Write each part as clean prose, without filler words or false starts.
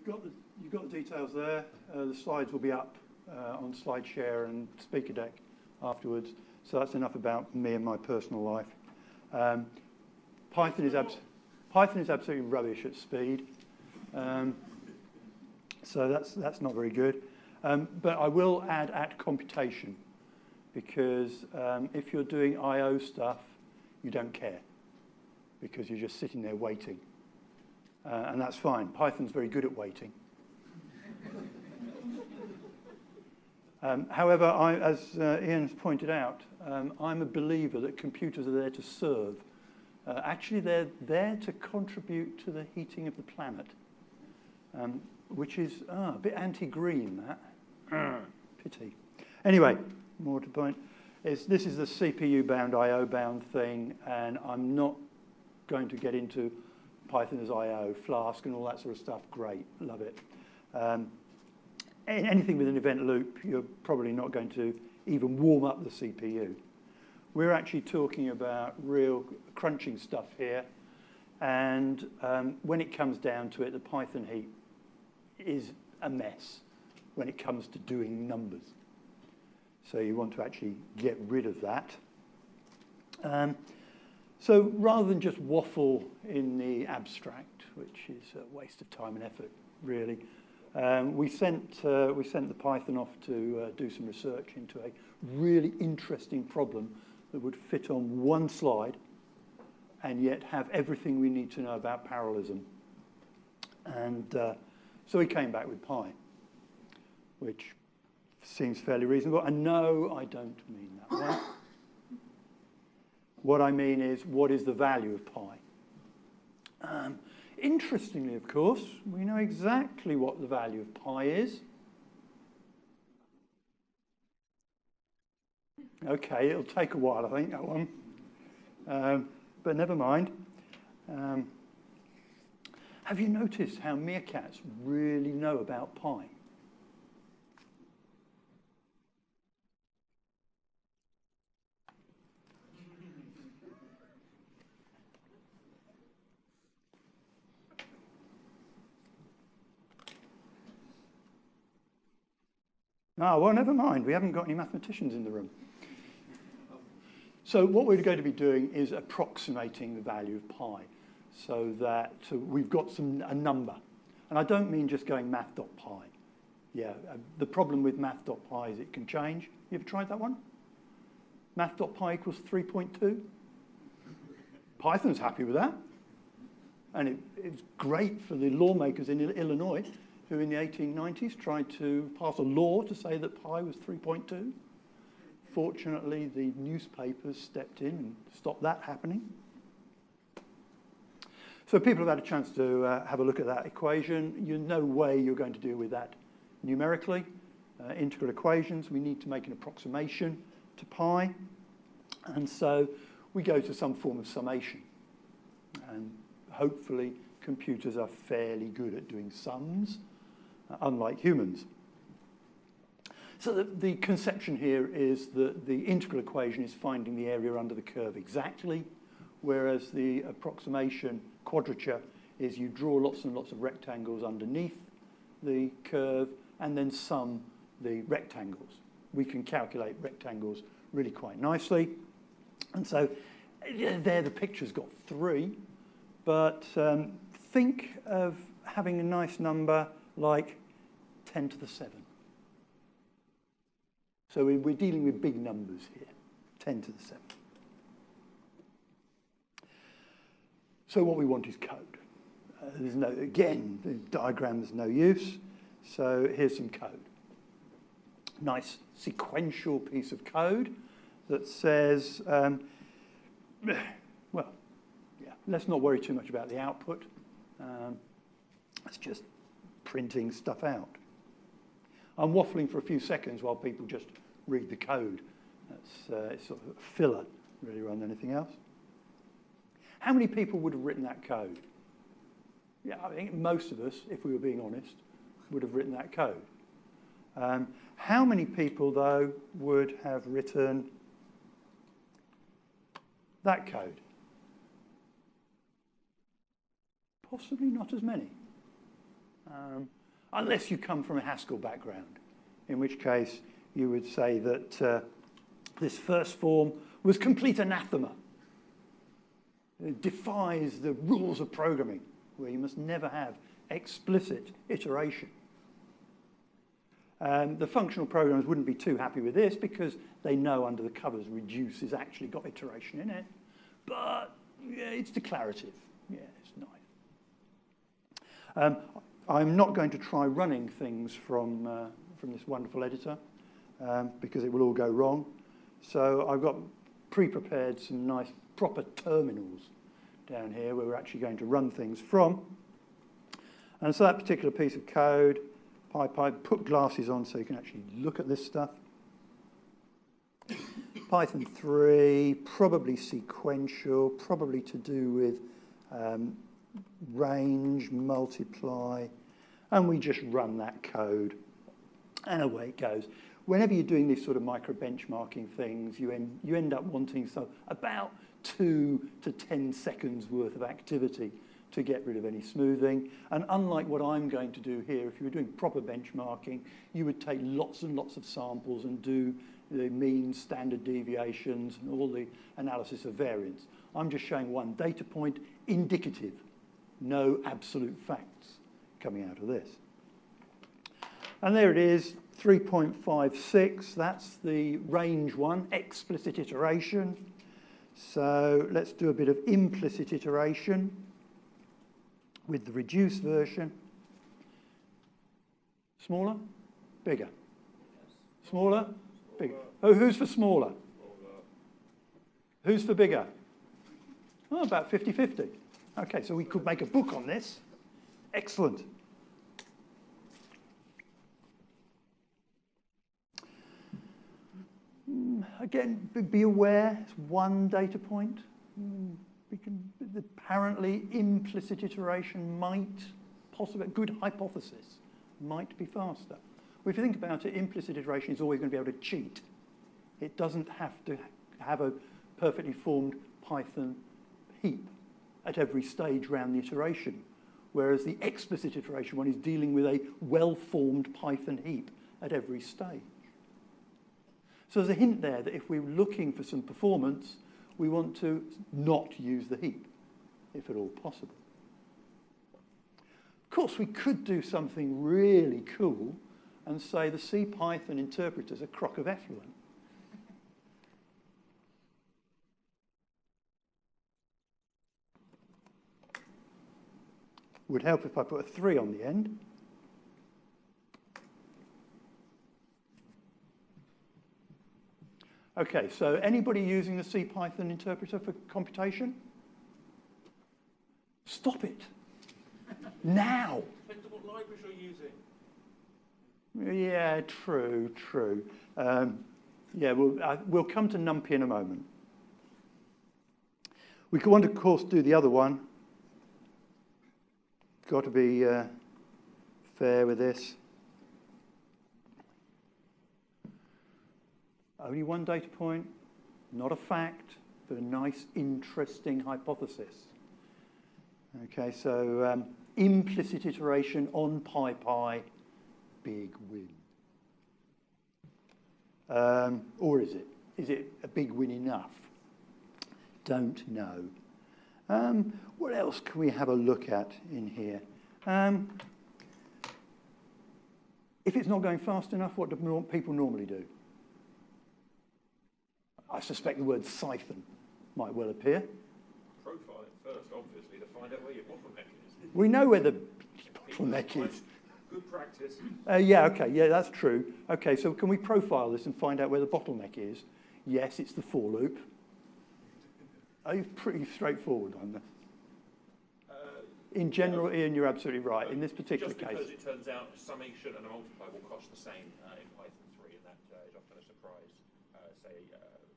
you've got the details there. The slides will be up on SlideShare and Speaker Deck afterwards. So that's enough about me and my personal life. Python is absolutely rubbish at speed. So that's not very good. But I will add at computation, because if you're doing I/O stuff, you don't care, because you're just sitting there waiting. And that's fine. Python's very good at waiting. However, as Ian has pointed out, I'm a believer that computers are there to serve. Actually, they're there to contribute to the heating of the planet, which is a bit anti-green, that. Pity. Anyway, more to the point, this is the CPU-bound, I/O-bound thing, and I'm not going to get into Python as I/O, Flask and all that sort of stuff. Great, love it. Anything with an event loop, you're probably not going to even warm up the CPU. We're actually talking about real crunching stuff here, and when it comes down to it, the Python heap is a mess when it comes to doing numbers. So you want to actually get rid of that. So rather than just waffle in the abstract, which is a waste of time and effort, really, we sent the Python off to do some research into a really interesting problem that would fit on one slide and yet have everything we need to know about parallelism. And so we came back with pi, which seems fairly reasonable. And no, I don't mean that way. What I mean is, what is the value of pi? Interestingly, of course, we know exactly what the value of pi is. Okay, it'll take a while, I think, that one. But never mind. Have you noticed how meerkats really know about pi? Oh, well, never mind. We haven't got any mathematicians in the room. So what we're going to be doing is approximating the value of pi so that we've got a number. And I don't mean just going math.pi. Yeah, the problem with math.pi is it can change. You ever tried that one? Math.pi equals 3.2. Python's happy with that. And it's great for the lawmakers in Illinois who in the 1890s tried to pass a law to say that pi was 3.2. Fortunately, the newspapers stepped in and stopped that happening. So people have had a chance to have a look at that equation. There's no way you're going to deal with that numerically. Integral equations, we need to make an approximation to pi. And so we go to some form of summation. And hopefully, computers are fairly good at doing sums, unlike humans. So the conception here is that the integral equation is finding the area under the curve exactly, whereas the approximation quadrature is you draw lots and lots of rectangles underneath the curve and then sum the rectangles. We can calculate rectangles really quite nicely. And so there the picture's got 3, but think of having a nice number like 10 to the 7. So we're dealing with big numbers here, 10 to the 7. So what we want is code. Again, the diagram's no use, so here's some code. Nice sequential piece of code that says, let's not worry too much about the output. It's just printing stuff out. I'm waffling for a few seconds while people just read the code. It's sort of a filler, really, rather than anything else. How many people would have written that code? Yeah, I think most of us, if we were being honest, would have written that code. How many people, though, would have written that code? Possibly not as many. unless you come from a Haskell background, in which case you would say that this first form was complete anathema. It defies the rules of programming, where you must never have explicit iteration. The functional programmers wouldn't be too happy with this because they know under the covers reduce has actually got iteration in it. But yeah, it's declarative. Yeah, it's nice. I'm not going to try running things from this wonderful editor because it will all go wrong. So I've got pre-prepared some nice proper terminals down here where we're actually going to run things from. And so that particular piece of code, PyPy, put glasses on so you can actually look at this stuff. Python 3, probably sequential, probably to do with range, multiply, and we just run that code, and away it goes. Whenever you're doing these sort of micro benchmarking things, you end up wanting about 2 to 10 seconds worth of activity to get rid of any smoothing. And unlike what I'm going to do here, if you were doing proper benchmarking, you would take lots and lots of samples and do the mean, standard deviations, and all the analysis of variance. I'm just showing one data point, indicative, no absolute facts coming out of this. And there it is, 3.56, that's the range one, explicit iteration. So let's do a bit of implicit iteration with the reduced version. Smaller? Bigger? Smaller? Bigger. Oh, who's for smaller? Who's for bigger? Oh, about 50-50. Okay, so we could make a book on this. Excellent. Again, be aware, it's one data point. Apparently implicit iteration might, possibly, a good hypothesis, might be faster. Well, if you think about it, implicit iteration is always going to be able to cheat. It doesn't have to have a perfectly formed Python heap at every stage around the iteration, whereas the explicit iteration one is dealing with a well-formed Python heap at every stage. So there's a hint there that if we're looking for some performance, we want to not use the heap, if at all possible. Of course, we could do something really cool and say the CPython interpreter is a crock of effluent. Would help if I put a 3 on the end. Okay, so anybody using the CPython interpreter for computation? Stop it. Now. Depends on what libraries you're using. Yeah, true. Yeah, we'll come to NumPy in a moment. We could want to, of course, do the other one. Got to be fair with this. Only one data point, not a fact, but a nice, interesting hypothesis. Okay, so implicit iteration on PyPy, big win. Or is it? Is it a big win enough? Don't know. What else can we have a look at in here? If it's not going fast enough, what do people normally do? I suspect the word siphon might well appear. Profile it first, obviously, to find out where your bottleneck is. We know where the bottleneck is. Good practice. Yeah, okay, yeah, that's true. Okay, so can we profile this and find out where the bottleneck is? Yes, it's the for loop. It's pretty straightforward on this. In general, Ian, you're absolutely right. In this particular case. Just because it turns out a summation and a multiply will cost the same in Python 3, and that is often a surprise. Say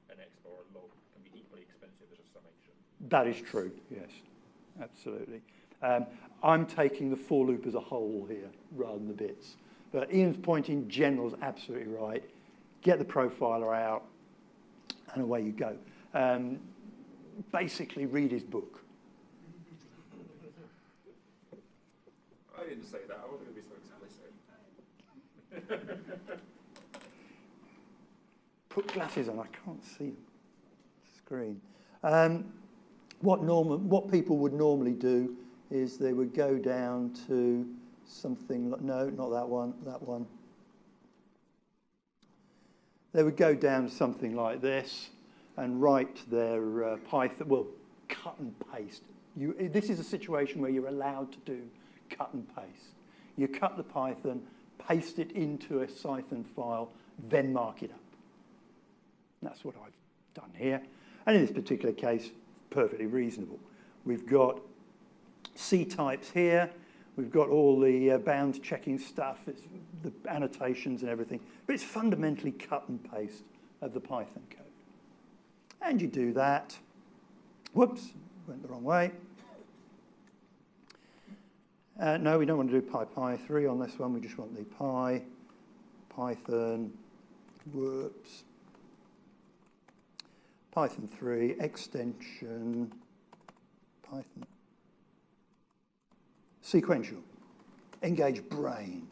an exp or a log can be equally expensive as a summation. That is true, yes, absolutely. I'm taking the for loop as a whole here rather than the bits. But Ian's point in general is absolutely right. Get the profiler out and away you go. Basically, read his book. I didn't say that. wasn't going to be so explicit. Put glasses on, I can't see the screen. What people would normally do is they would go down to something like, no, not that one, that one. They would go down to something like this and write their Python, well, cut and paste. This is a situation where you're allowed to do cut and paste. You cut the Python, paste it into a Python file, then mark it up. That's what I've done here. And in this particular case, perfectly reasonable. We've got C types here. We've got all the bound checking stuff, it's the annotations and everything. But it's fundamentally cut and paste of the Python code. And you do that. Whoops, went the wrong way. No, we don't want to do pi3 on this one. We just want the Python, whoops. Python 3, extension, Python. Sequential, engage brain.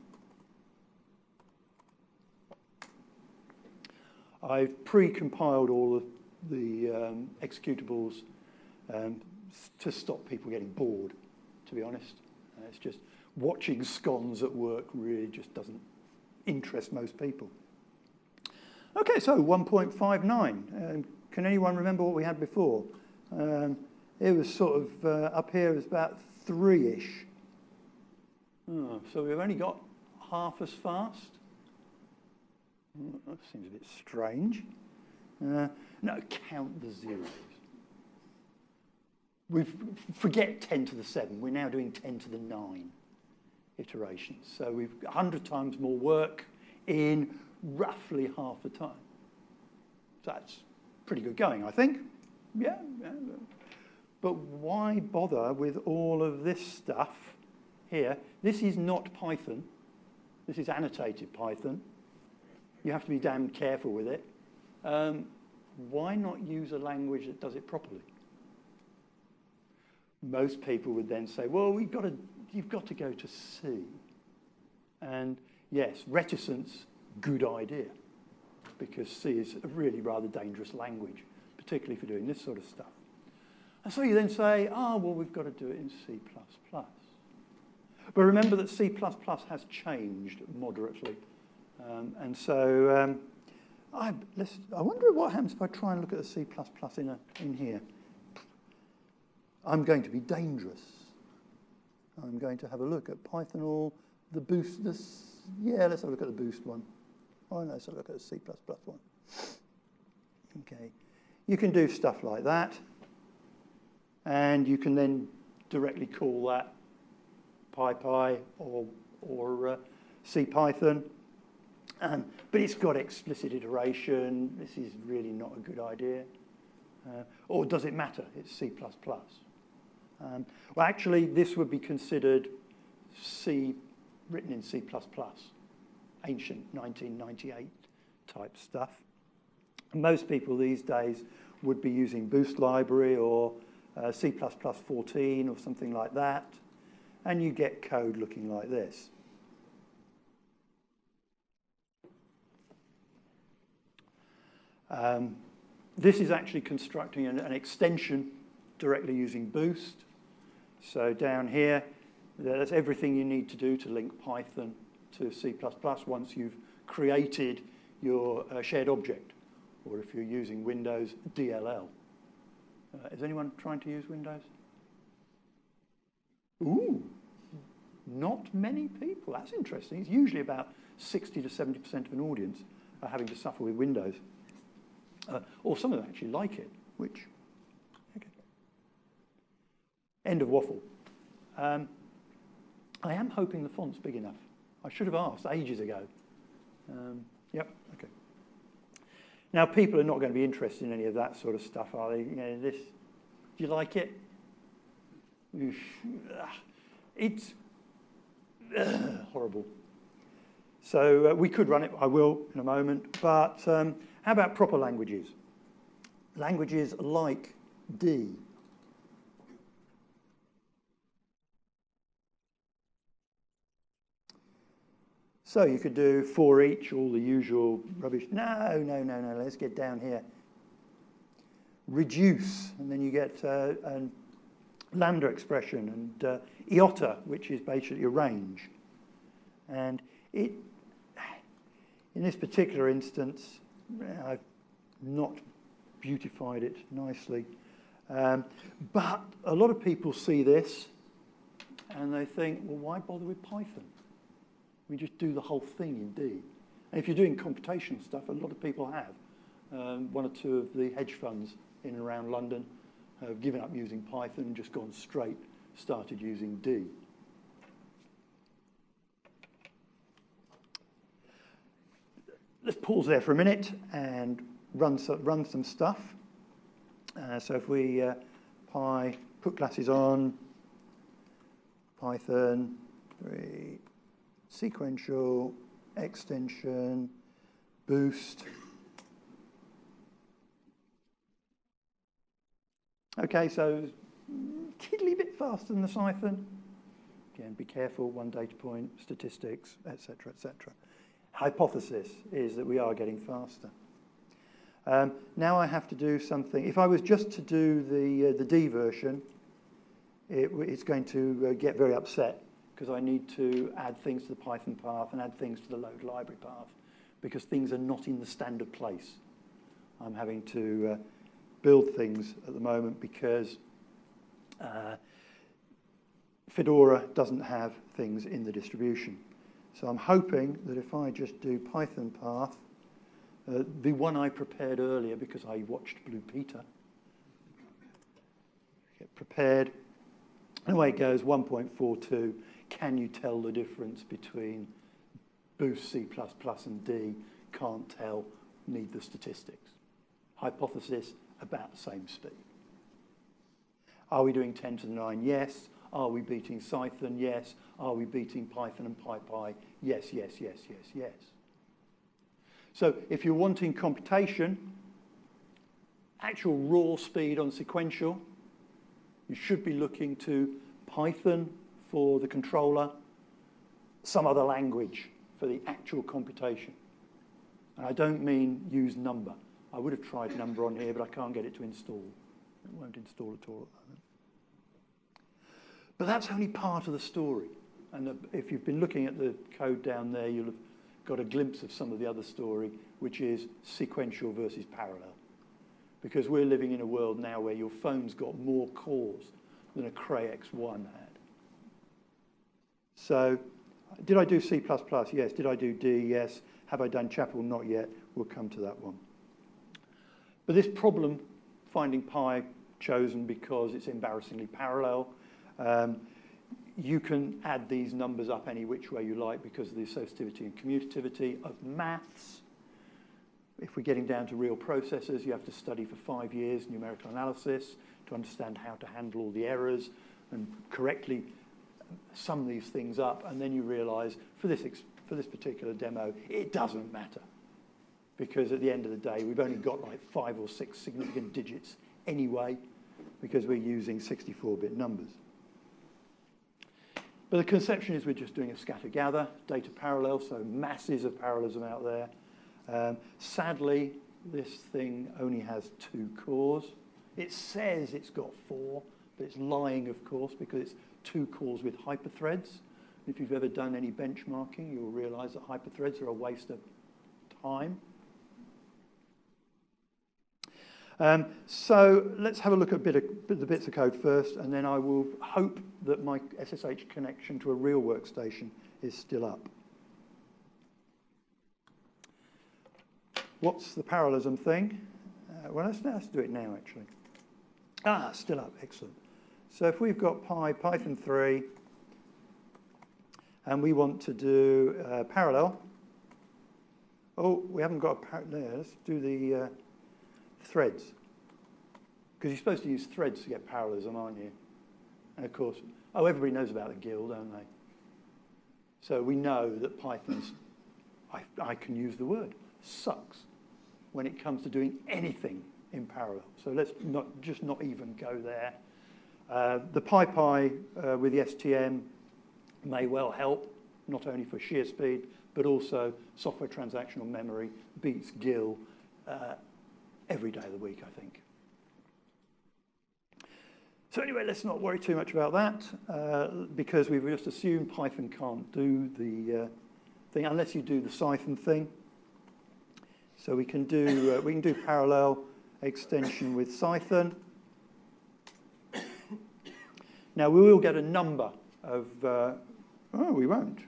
I've pre-compiled all of the executables to stop people getting bored, to be honest. It's just watching scones at work really just doesn't interest most people. Okay, so 1.59. Can anyone remember what we had before? It was sort of, up here, it was about 3-ish. Oh, so we've only got half as fast. That seems a bit strange. No, count the zeros. Forget 10 to the 7. We're now doing 10 to the 9 iterations. So we've 100 times more work in roughly half the time. So that's pretty good going, I think. Yeah. But why bother with all of this stuff here? This is not Python. This is annotated Python. You have to be damn careful with it. Why not use a language that does it properly? Most people would then say, well, you've got to go to C. And yes, reticence, good idea, because C is a really rather dangerous language, particularly for doing this sort of stuff. And so you then say, well, we've got to do it in C++. But remember that C++ has changed moderately. And so I wonder what happens if I try and look at the C++ in here. I'm going to be dangerous. I'm going to have a look at Python or the boost. Yeah, let's have a look at the boost one. Oh, no, let's have a look at the C++ one. Okay. You can do stuff like that. And you can then directly call that PyPy or CPython. But it's got explicit iteration. This is really not a good idea. Or does it matter? It's C++. Well, actually, this would be considered C, written in C++, ancient 1998 type stuff. And most people these days would be using Boost Library or C++ 14 or something like that. And you get code looking like this. This is actually constructing an extension directly using Boost. So down here, that's everything you need to do to link Python to C++ once you've created your shared object, or if you're using Windows, DLL. Is anyone trying to use Windows? Ooh, not many people. That's interesting. It's usually about 60 to 70% of an audience are having to suffer with Windows. Or some of them actually like it, which, okay. End of waffle. I am hoping the font's big enough. I should have asked ages ago. Yep, okay. Now, people are not going to be interested in any of that sort of stuff, are they? You know, this, do you like it? It's horrible. So we could run it, I will in a moment, but how about proper languages? Languages like D. So you could do for each, all the usual rubbish. No, let's get down here. Reduce, and then you get a lambda expression, and iota, which is basically a range. And in this particular instance, I've not beautified it nicely. But a lot of people see this and they think, well, why bother with Python? We just do the whole thing in D. And if you're doing computational stuff, a lot of people have. One or two of the hedge funds in and around London have given up using Python and just gone straight, started using D. Let's pause there for a minute and run some stuff. So if we put classes on, Python 3, sequential, extension, boost. Okay, so tiddly bit faster than the Python. Again, be careful, one data point, statistics, etc., etc. Hypothesis is that we are getting faster. Now I have to do something. If I was just to do the D version, it's going to get very upset because I need to add things to the Python path and add things to the load library path because things are not in the standard place. I'm having to build things at the moment because Fedora doesn't have things in the distribution. So I'm hoping that if I just do Python path, the one I prepared earlier because I watched Blue Peter, get prepared, and away it goes, 1.42. Can you tell the difference between Boost C++ and D? Can't tell, need the statistics. Hypothesis, about the same speed. Are we doing 10 to the 9? Yes. Are we beating Python? Yes. Are we beating Python and PyPy? Yes, yes, yes, yes, yes. So if you're wanting computation, actual raw speed on sequential, you should be looking to Python for the controller, some other language for the actual computation. And I don't mean use number. I would have tried number on here, but I can't get it to install. It won't install at all at the moment. But that's only part of the story. And if you've been looking at the code down there, you'll have got a glimpse of some of the other story, which is sequential versus parallel. Because we're living in a world now where your phone's got more cores than a Cray X1 had. So, did I do C++? Yes. Did I do D? Yes. Have I done Chapel? Not yet. We'll come to that one. But this problem, finding pi chosen because it's embarrassingly parallel, you can add these numbers up any which way you like because of the associativity and commutativity of maths. If we're getting down to real processors, you have to study for 5 years numerical analysis to understand how to handle all the errors and correctly sum these things up. And then you realize for this particular demo, it doesn't matter. Because at the end of the day, we've only got like 5 or 6 significant digits anyway, because we're using 64-bit numbers. But the conception is we're just doing a scatter-gather, data parallel, so masses of parallelism out there. Sadly, this thing only has 2 cores. It says it's got 4, but it's lying, of course, because it's 2 cores with hyperthreads. If you've ever done any benchmarking, you'll realize that hyperthreads are a waste of time. So let's have a look at the bits of code first, and then I will hope that my SSH connection to a real workstation is still up. What's the parallelism thing? Well, let's do it now, actually. Still up, excellent. So if we've got Python 3, and we want to do parallel. Oh, we haven't got a there. Let's do the threads. Because you're supposed to use threads to get parallelism, aren't you? And of course, everybody knows about the guild, don't they? So we know that Python's, I can use the word, sucks when it comes to doing anything in parallel. So let's not even go there. The PyPy with the STM may well help not only for sheer speed, but also software transactional memory beats GIL every day of the week, I think. So anyway, let's not worry too much about that, because we've just assumed Python can't do the thing unless you do the Python thing. So we can do parallel extension with Python. Now we will get a number of. Oh, we won't.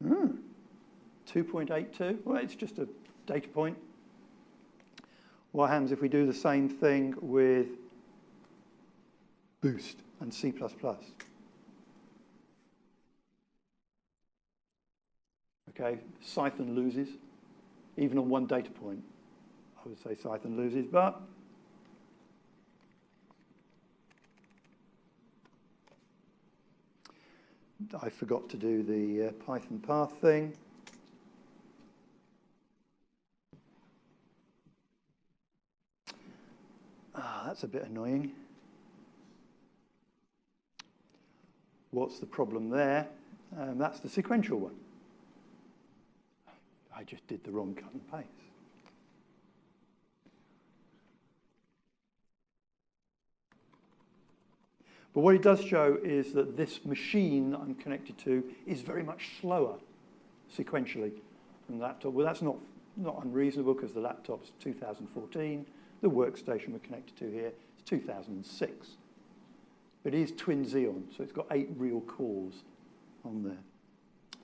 2.82. Well, it's just a data point. What happens if we do the same thing with Boost and C++? Okay, Python loses, even on one data point. I would say Python loses, but I forgot to do the Python path thing. That's a bit annoying. What's the problem there? That's the sequential one. I just did the wrong cut and paste. But what it does show is that this machine that I'm connected to is very much slower sequentially than the laptop. Well, that's not unreasonable because the laptop's 2014. The workstation we're connected to here is 2006. But it is twin Xeon, so it's got 8 real cores on there.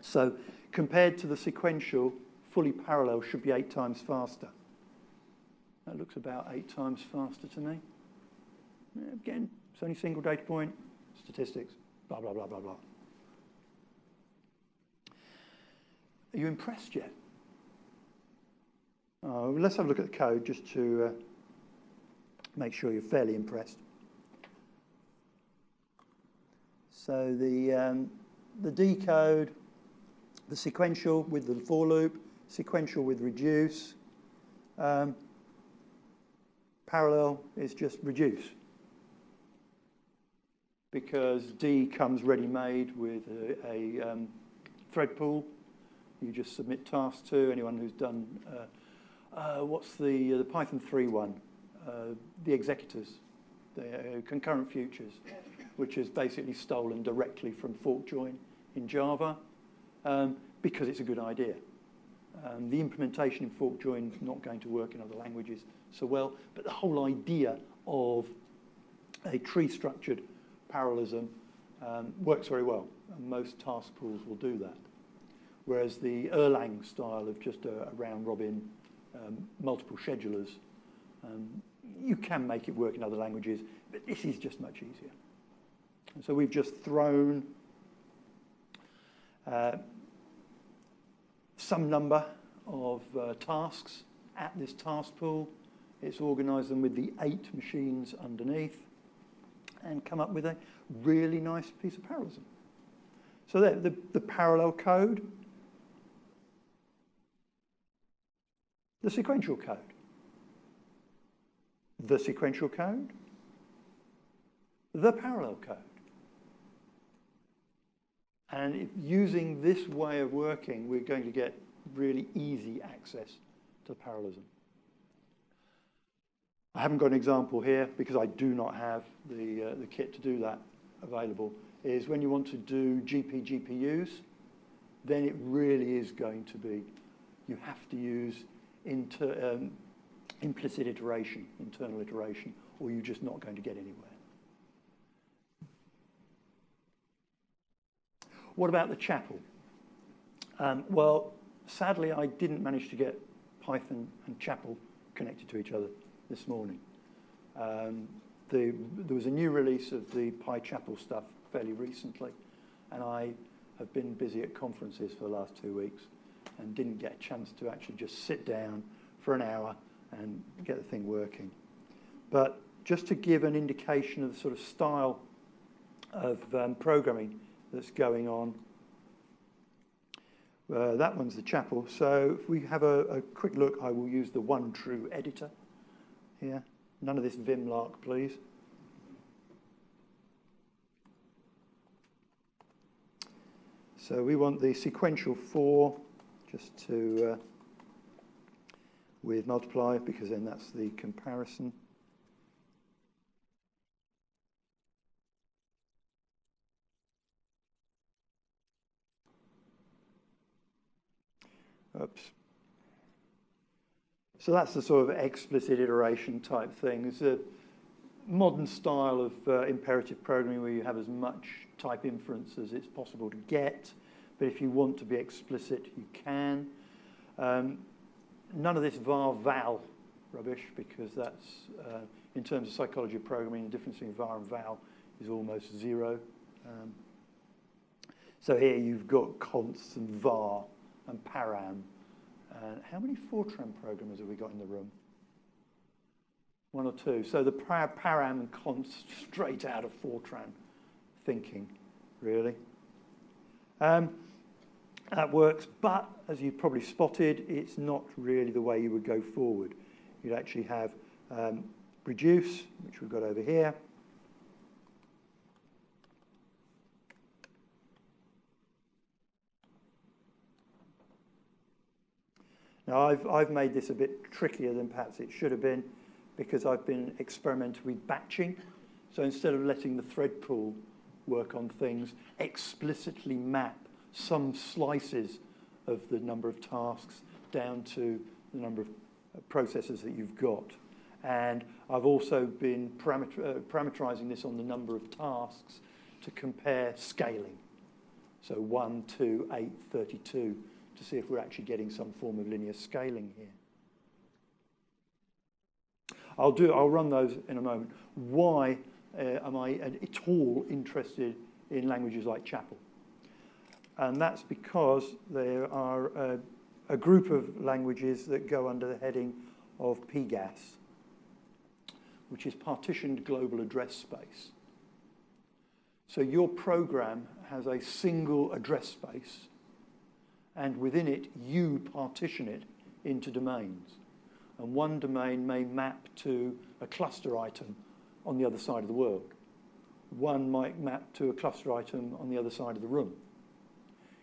So compared to the sequential, fully parallel should be 8 times faster. That looks about 8 times faster to me. Again, it's only single data point, statistics, blah, blah, blah, blah, blah. Are you impressed yet? Let's have a look at the code just to make sure you're fairly impressed. So the decode, the sequential with the for loop, sequential with reduce, parallel is just reduce. Because D comes ready-made with a thread pool. You just submit tasks to anyone who's done, what's the Python 3 one? The executors, the concurrent futures, which is basically stolen directly from fork join in Java because it's a good idea. The implementation in fork join is not going to work in other languages so well, but the whole idea of a tree-structured parallelism works very well, and most task pools will do that. Whereas the Erlang style of just a round-robin multiple schedulers, you can make it work in other languages, but this is just much easier. And so we've just thrown some number of tasks at this task pool. It's organised them with the 8 machines underneath and come up with a really nice piece of parallelism. So there, the parallel code, the sequential code, the sequential code, the parallel code. And if using this way of working, we're going to get really easy access to parallelism. I haven't got an example here because I do not have the kit to do that available, is when you want to do GPUs, then it really is going to be, you have to use implicit iteration, internal iteration, or you're just not going to get anywhere. What about the chapel? Well, sadly, I didn't manage to get Python and chapel connected to each other this morning. There was a new release of the PyChapel stuff fairly recently, and I have been busy at conferences for the last 2 weeks and didn't get a chance to actually just sit down for an hour and get the thing working. But just to give an indication of the sort of style of programming that's going on, that one's the chapel. So if we have a quick look, I will use the one true editor here. None of this vimlark, please. So we want the sequential 4 just to with multiply, because then that's the comparison. Oops. So that's the sort of explicit iteration type thing. It's a modern style of imperative programming where you have as much type inference as it's possible to get. But if you want to be explicit, you can. None of this var-val rubbish, because that's, in terms of psychology of programming, the difference between var and val is almost 0. So here you've got const and var and param. And how many Fortran programmers have we got in the room? 1 or 2. So the param and const straight out of Fortran thinking, really. That works, but as you probably spotted, it's not really the way you would go forward. You'd actually have reduce, which we've got over here. Now, I've made this a bit trickier than perhaps it should have been, because I've been experimenting with batching. So instead of letting the thread pool work on things, explicitly map some slices of the number of tasks down to the number of processes that you've got. And I've also been parameterizing this on the number of tasks to compare scaling. So 1, 2, 8, 32, to see if we're actually getting some form of linear scaling here. I'll run those in a moment. Why am I at all interested in languages like Chapel? And that's because there are a group of languages that go under the heading of PGAS, which is Partitioned Global Address Space. So your program has a single address space, and within it, you partition it into domains. And one domain may map to a cluster item on the other side of the world. One might map to a cluster item on the other side of the room.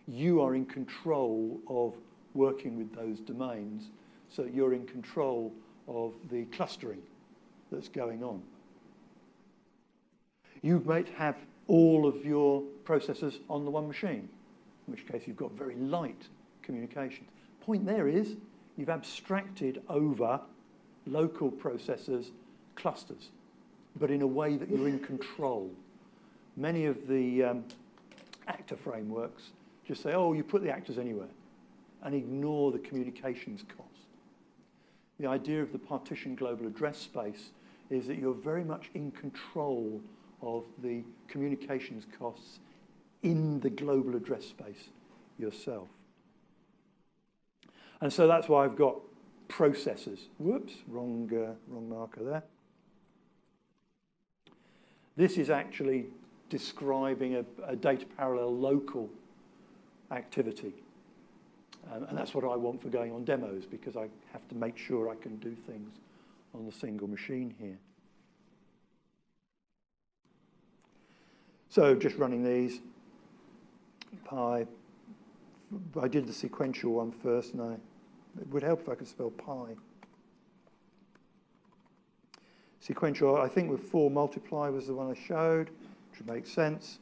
You are in control of working with those domains, so you're in control of the clustering that's going on. You might have all of your processors on the one machine, in which case you've got very light communications. Point there is you've abstracted over local processors clusters, but in a way that you're in control. Many of the actor frameworks just say, oh, you put the actors anywhere, and ignore the communications cost. The idea of the partitioned global address space is that you're very much in control of the communications costs in the global address space yourself. And so that's why I've got processors. Whoops, wrong marker there. This is actually describing a data parallel local activity. And that's what I want for going on demos, because I have to make sure I can do things on the single machine here. So just running these. Pi. I did the sequential one first, and it would help if I could spell pi. Sequential, I think with 4 multiply was the one I showed, which would make sense.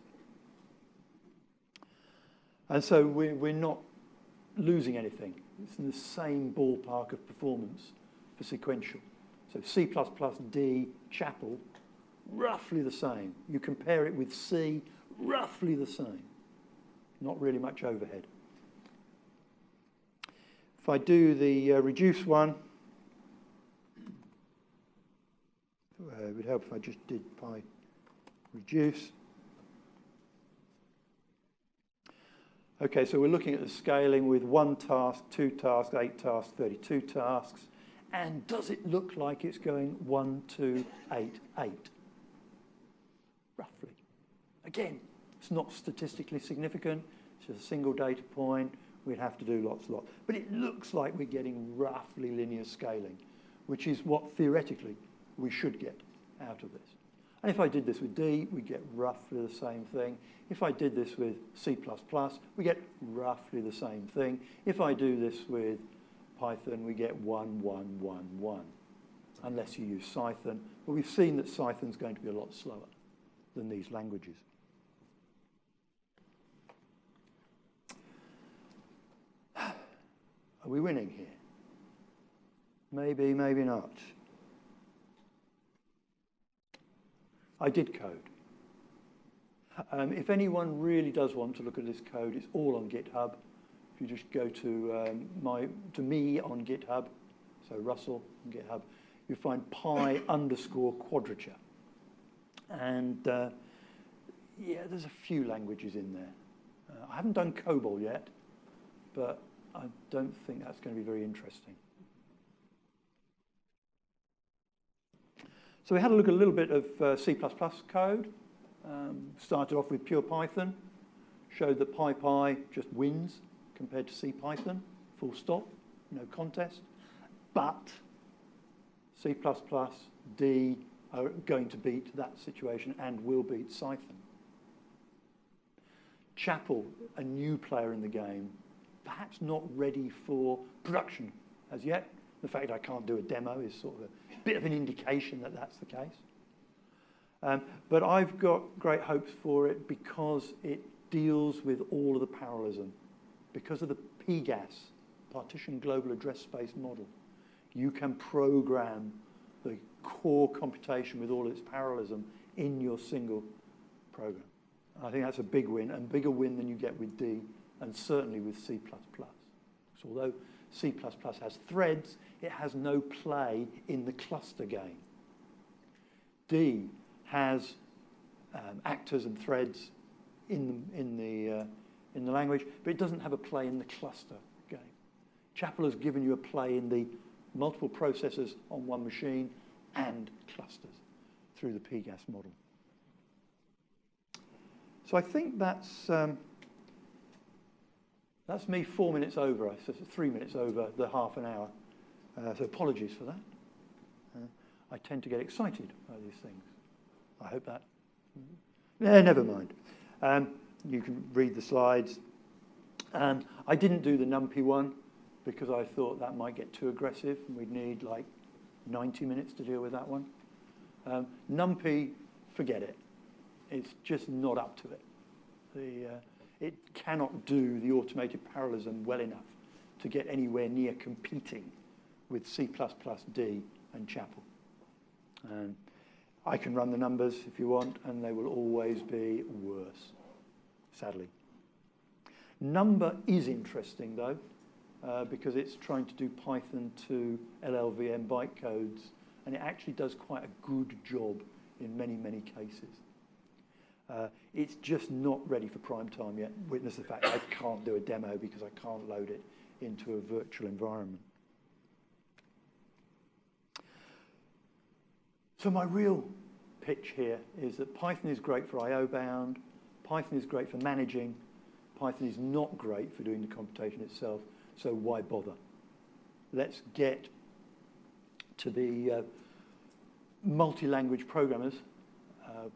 And so we're not losing anything. It's in the same ballpark of performance for sequential. So C++, D, Chapel, roughly the same. You compare it with C, roughly the same. Not really much overhead. If I do the reduce one, it would help if I just did pi reduce. Okay, so we're looking at the scaling with 1 task, 2 tasks, 8 tasks, 32 tasks. And does it look like it's going 1, 2, 8, 8? Roughly. Again, it's not statistically significant. It's just a single data point. We'd have to do lots. But it looks like we're getting roughly linear scaling, which is what theoretically we should get out of this. And if I did this with D, we get roughly the same thing. If I did this with C++, we get roughly the same thing. If I do this with Python, we get 1, 1, 1, 1, unless you use Cython. But we've seen that Cython's going to be a lot slower than these languages. Are we winning here? Maybe, maybe not. I did code. If anyone really does want to look at this code, it's all on GitHub. If you just go to me on GitHub, so Russell on GitHub, you find pi_quadrature. And yeah, there's a few languages in there. I haven't done COBOL yet, but I don't think that's going to be very interesting. So we had a look at a little bit of C++ code. Started off with pure Python. Showed that PyPy just wins compared to CPython, full stop, no contest. But C++, D are going to beat that situation and will beat Cython. Chapel, a new player in the game, perhaps not ready for production as yet. The fact I can't do a demo is sort of a bit of an indication that that's the case. But I've got great hopes for it because it deals with all of the parallelism. Because of the PGAS, Partition Global Address Space model, you can program the core computation with all its parallelism in your single program. I think that's a big win, and bigger win than you get with D, and certainly with C++. So although C++ has threads, it has no play in the cluster game. D has actors and threads in the language, but it doesn't have a play in the cluster game. Chapel has given you a play in the multiple processors on one machine and clusters through the PGAS model. So I think that's me 4 minutes over. I said 3 minutes over the half an hour. So apologies for that. I tend to get excited by these things. I hope that. Never mind. You can read the slides. I didn't do the NumPy one because I thought that might get too aggressive and we'd need like 90 minutes to deal with that one. NumPy, forget it. It's just not up to it. It cannot do the automated parallelism well enough to get anywhere near competing with C++, D, and Chapel. I can run the numbers if you want, and they will always be worse, sadly. Number is interesting, though, because it's trying to do Python to LLVM bytecodes, and it actually does quite a good job in many, many cases. It's just not ready for prime time yet. Witness the fact I can't do a demo because I can't load it into a virtual environment. So my real pitch here is that Python is great for I/O bound, Python is great for managing, Python is not great for doing the computation itself, so why bother? Let's get to the multi-language programmers.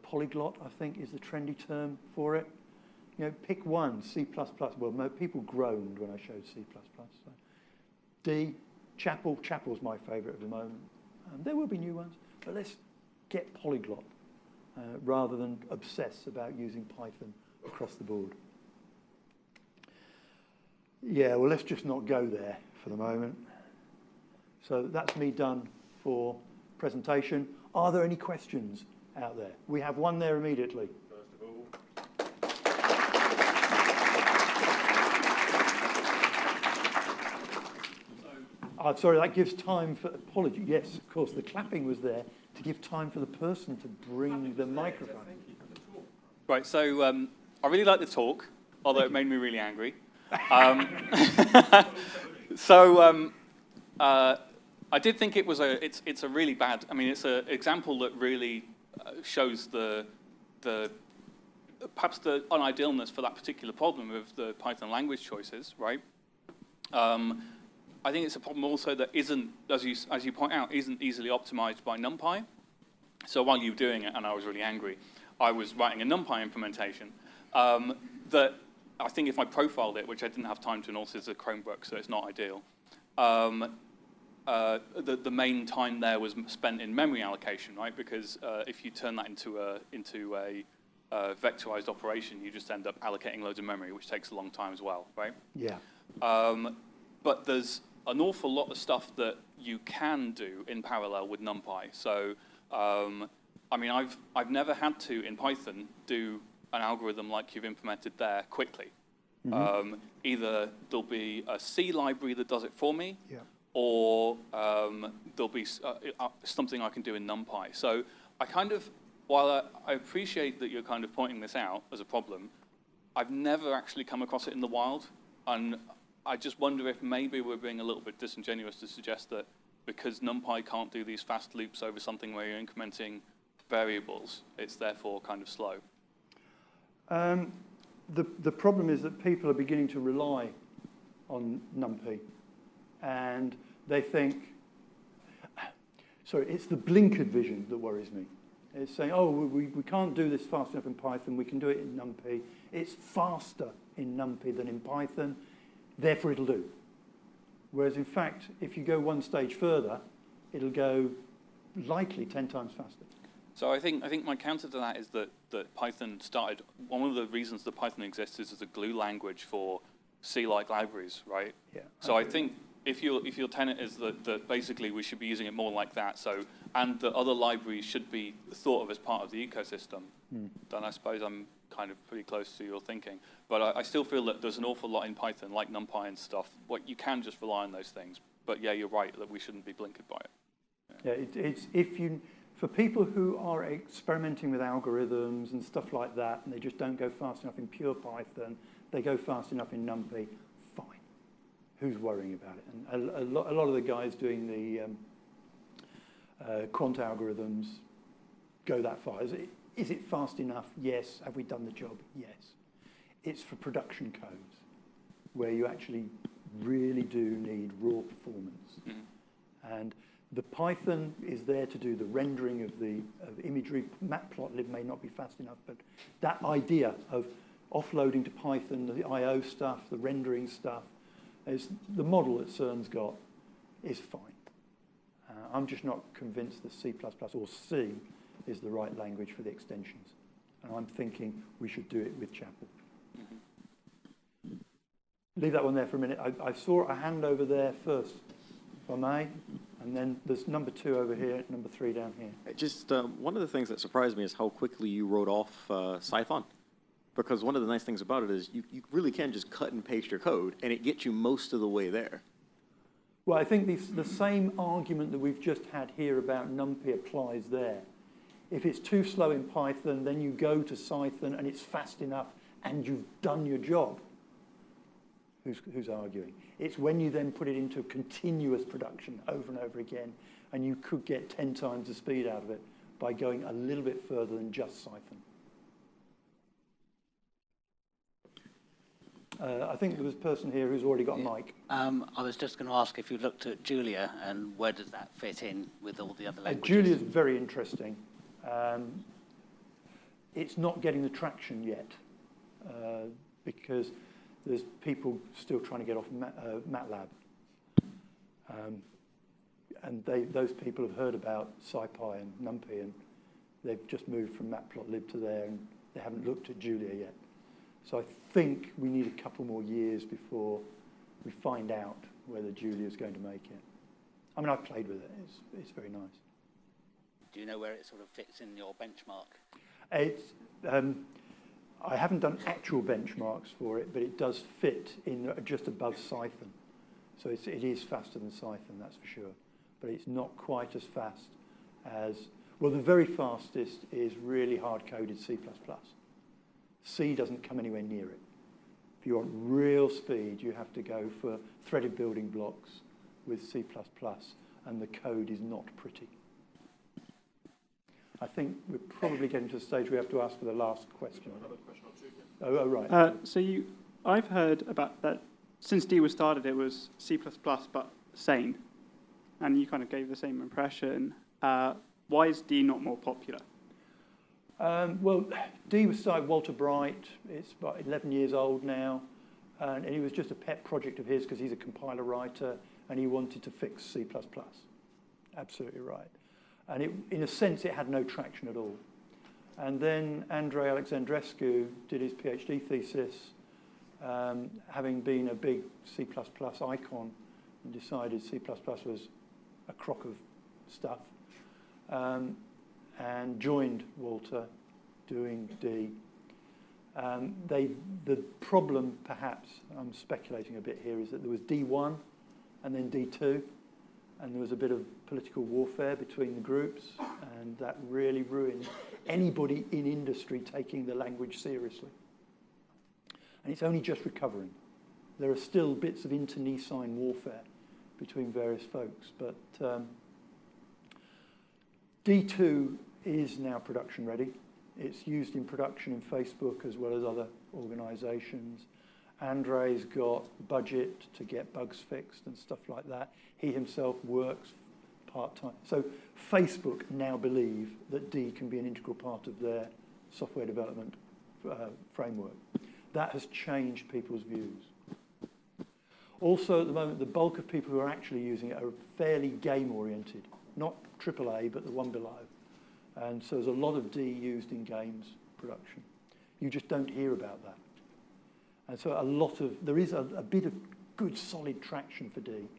Polyglot, I think, is the trendy term for it. You know, pick one, C++. Well, people groaned when I showed C++. So. D, Chapel. Chapel's my favorite at the moment. There will be new ones, but let's get Polyglot rather than obsess about using Python across the board. Yeah, well, let's just not go there for the moment. So that's me done for presentation. Are there any questions out there? We have one there immediately. First of all. Sorry, that gives time for apology. Yes, of course, the clapping was there to give time for the person to bring the microphone. Right, so I really liked the talk, although it made me really angry. I did think it was it's a really bad. I mean, it's an example that really shows perhaps the unidealness for that particular problem of the Python language choices, right? I think it's a problem also that isn't, as you point out, isn't easily optimized by NumPy. So while you were doing it, and I was really angry, I was writing a NumPy implementation that I think if I profiled it, which I didn't have time to, and also it's a Chromebook, so it's not ideal, the main time there was spent in memory allocation, right? Because if you turn that into a vectorized operation, you just end up allocating loads of memory, which takes a long time as well, right? Yeah. But there's an awful lot of stuff that you can do in parallel with NumPy. So, I mean, I've never had to, in Python, do an algorithm like you've implemented there quickly. Mm-hmm. Either there'll be a C library that does it for me, yeah, or there'll be something I can do in NumPy. So I kind of, while I appreciate that you're kind of pointing this out as a problem, I've never actually come across it in the wild. And I just wonder if maybe we're being a little bit disingenuous to suggest that because NumPy can't do these fast loops over something where you're incrementing variables, it's therefore kind of slow. The problem is that people are beginning to rely on NumPy, and they think, sorry, it's the blinkered vision that worries me. It's saying, oh, we can't do this fast enough in Python, we can do it in NumPy. It's faster in NumPy than in Python, therefore it'll do. Whereas in fact, if you go one stage further, it'll go likely 10 times faster. So I think my counter to that is that Python started, one of the reasons that Python exists is as a glue language for C-like libraries, right? Yeah. So I think if your tenet is that basically we should be using it more like that, so, and that other libraries should be thought of as part of the ecosystem, then I suppose I'm kind of pretty close to your thinking. But I still feel that there's an awful lot in Python, like NumPy and stuff, what you can just rely on those things. But yeah, you're right that we shouldn't be blinkered by it. Yeah, it's if you, for people who are experimenting with algorithms and stuff like that, and they just don't go fast enough in pure Python, they go fast enough in NumPy, fine. Who's worrying about it? And a lot of the guys doing the quant algorithms go that far. Is it fast enough? Yes. Have we done the job? Yes. It's for production codes where you actually really do need raw performance. Mm-hmm. And the Python is there to do the rendering of the imagery. Matplotlib may not be fast enough, but that idea of offloading to Python, the I/O stuff, the rendering stuff, is the model that CERN's got is fine. I'm just not convinced that C++ or C is the right language for the extensions. And I'm thinking we should do it with Chapel. Mm-hmm. Leave that one there for a minute. I saw a hand over there first, if I may. And then there's number 2 over here, number 3 down here. Just one of the things that surprised me is how quickly you wrote off Python. Because one of the nice things about it is you really can just cut and paste your code, and it gets you most of the way there. Well, I think the same argument that we've just had here about NumPy applies there. If it's too slow in Python, then you go to Python and it's fast enough and you've done your job. Who's arguing? It's when you then put it into continuous production over and over again, and you could get 10 times the speed out of it by going a little bit further than just Python. I think there was a person here who's already got a mic. I was just going to ask if you looked at Julia, and where does that fit in with all the other languages? Julia's very interesting. It's not getting the traction yet because there's people still trying to get off MATLAB. And those people have heard about SciPy and NumPy, and they've just moved from Matplotlib to there, and they haven't looked at Julia yet. So I think we need a couple more years before we find out whether Julia's going to make it. I mean, I've played with it. It's very nice. Do you know where it sort of fits in your benchmark? It's, I haven't done actual benchmarks for it, but it does fit in just above Python. So it is faster than Python, that's for sure. But it's not quite as fast as, well, the very fastest is really hard-coded C++. C doesn't come anywhere near it. If you want real speed, you have to go for threaded building blocks with C++, and the code is not pretty. I think we're probably getting to the stage we have to ask for the last question. Another question or two. Oh, right. I've heard about that since D was started, it was C++ but sane, and you kind of gave the same impression. Why is D not more popular? Well, D was started Walter Bright. It's about 11 years old now. And it was just a pet project of his because he's a compiler writer and he wanted to fix C++. Absolutely right. And it, in a sense, it had no traction at all. And then Andrei Alexandrescu did his PhD thesis, having been a big C++ icon, and decided C++ was a crock of stuff, and joined Walter doing D. The problem, perhaps, I'm speculating a bit here, is that there was D1 and then D2, and there was a bit of political warfare between the groups, and that really ruined anybody in industry taking the language seriously. And it's only just recovering. There are still bits of internecine warfare between various folks, but D2 is now production ready. It's used in production in Facebook as well as other organizations. Andrei's got budget to get bugs fixed and stuff like that. He himself works part-time. So Facebook now believe that D can be an integral part of their software development framework. That has changed people's views. Also, at the moment, the bulk of people who are actually using it are fairly game-oriented, not AAA, but the one below. And so there's a lot of D used in games production. You just don't hear about that. And so there is a bit of good, solid traction for D.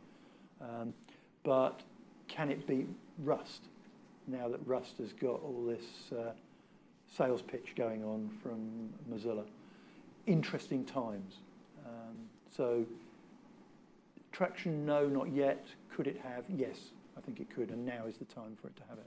But can it beat Rust, now that Rust has got all this sales pitch going on from Mozilla? Interesting times. So traction, no, not yet. Could it have? Yes, I think it could, and now is the time for it to have it.